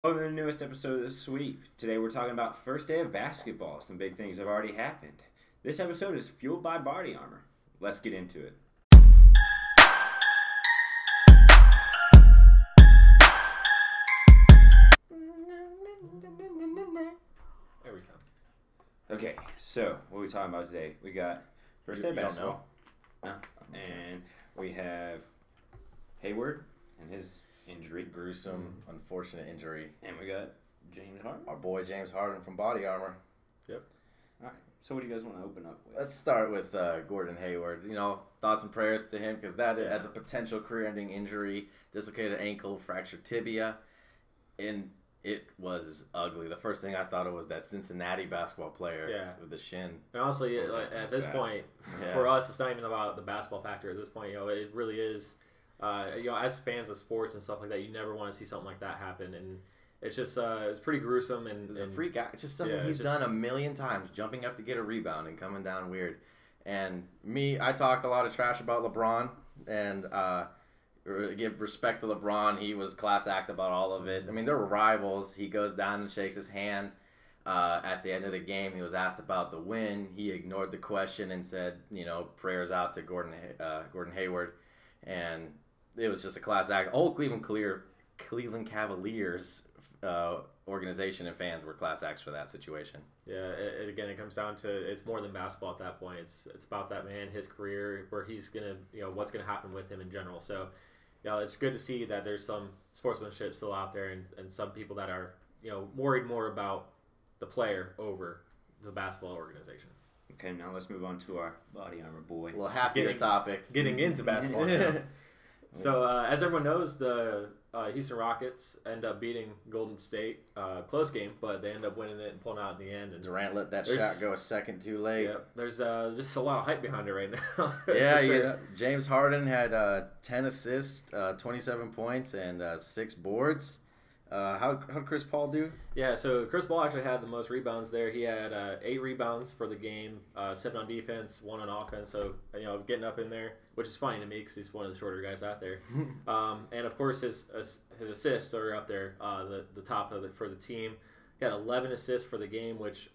Welcome to the newest episode of The Sweep. Today we're talking about first day of basketball. Some big things have already happened. This episode is fueled by body armor. Let's get into it. There we go. Okay, so what are we talking about today? We got first day of basketball. No. And we have Hayward and his injury. Gruesome, unfortunate injury. And we got James Harden. Our boy James Harden from Body Armor. Yep. All right, so what do you guys want to open up with? Let's start with Gordon Hayward. Thoughts and prayers to him because that has a potential career-ending injury, dislocated ankle, fractured tibia, and it was ugly. The first thing I thought of was that Cincinnati basketball player with the shin. And honestly, at this point, for us, it's not even about the basketball factor. At this point, it really is. As fans of sports and stuff like that, you never want to see something like that happen, and it's just it's pretty gruesome. And it's a freak out. It's just something he's done a million times, jumping up to get a rebound and coming down weird. And I talk a lot of trash about LeBron, and give respect to LeBron. He was class act about all of it. I mean, they were rivals. He goes down and shakes his hand at the end of the game. He was asked about the win. He ignored the question and said, prayers out to Gordon Hayward, and it was just a class act. Cleveland Cavaliers organization and fans were class acts for that situation. Yeah, it comes down to it's more than basketball at that point. It's about that man, his career, where he's gonna, what's gonna happen with him in general. So, it's good to see that there's some sportsmanship still out there, and some people that are worried more about the player over the basketball organization. Okay, now let's move on to our body armor boy. Well, happier topic. Getting into basketball now. So, as everyone knows, the Houston Rockets end up beating Golden State. Close game, but they end up winning it and pulling out in the end. And Durant let that shot go a second too late. Yeah, there's just a lot of hype behind it right now. Yeah. James Harden had 10 assists, 27 points, and 6 boards. How'd Chris Paul do? Yeah, so Chris Paul actually had the most rebounds there. He had 8 rebounds for the game, 7 on defense, 1 on offense. So, getting up in there, which is funny to me because he's one of the shorter guys out there. And, of course, his assists are up there, the top of for the team. He had 11 assists for the game, which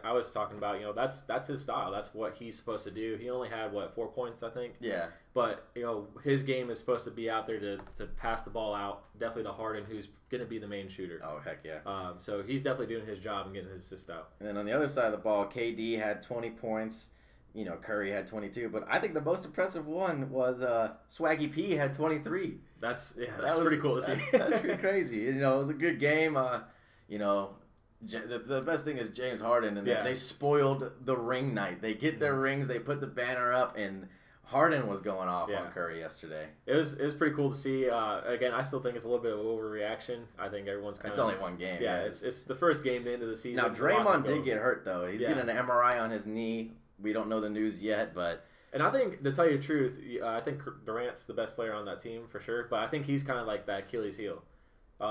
I was talking about. That's his style. That's what he's supposed to do. He only had, 4 points, I think? Yeah. But, his game is supposed to be out there to pass the ball out, definitely to Harden, who's going to be the main shooter. Oh, heck yeah. So he's definitely doing his job and getting his assist out. And then on the other side of the ball, KD had 20 points. Curry had 22. But I think the most impressive one was Swaggy P had 23. That's pretty cool to see. That's pretty crazy. It was a good game. The best thing is James Harden, and they spoiled the ring night. They get their rings, they put the banner up, and Harden was going off on Curry yesterday. It was pretty cool to see. Again, I still think it's a little bit of overreaction. I think everyone's kind of... It's only one game. Yeah, it's the first game into the season. Now, Draymond did get hurt, though. He's getting an MRI on his knee. We don't know the news yet, but... And I think, to tell you the truth, I think Durant's the best player on that team for sure, but I think he's kind of like that Achilles heel.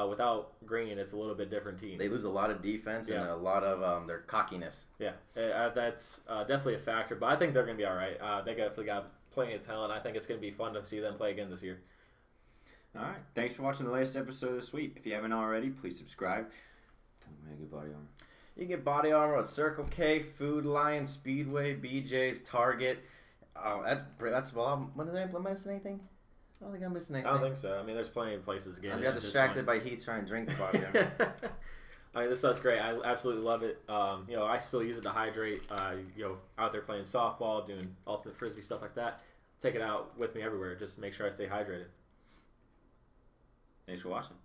Without Green, it's a little bit different team. They lose a lot of defense and a lot of their cockiness. Yeah, that's definitely a factor, but I think they're going to be all right. They definitely got plenty of talent. I think it's going to be fun to see them play again this year. All right. Thanks for watching the latest episode of The Sweep. If you haven't already, please subscribe. Tell me how to get body armor. You can get body armor at Circle K, Food Lion, Speedway, BJ's, Target. Oh, that's well. When did I implement anything? I don't think I'm missing anything. I don't think so. I mean, there's plenty of places again. I got distracted by Heath trying to drink the body armor. I mean, this stuff's great. I absolutely love it. I still use it to hydrate. Out there playing softball, doing ultimate frisbee, stuff like that. Take it out with me everywhere. Just make sure I stay hydrated. Thanks for watching.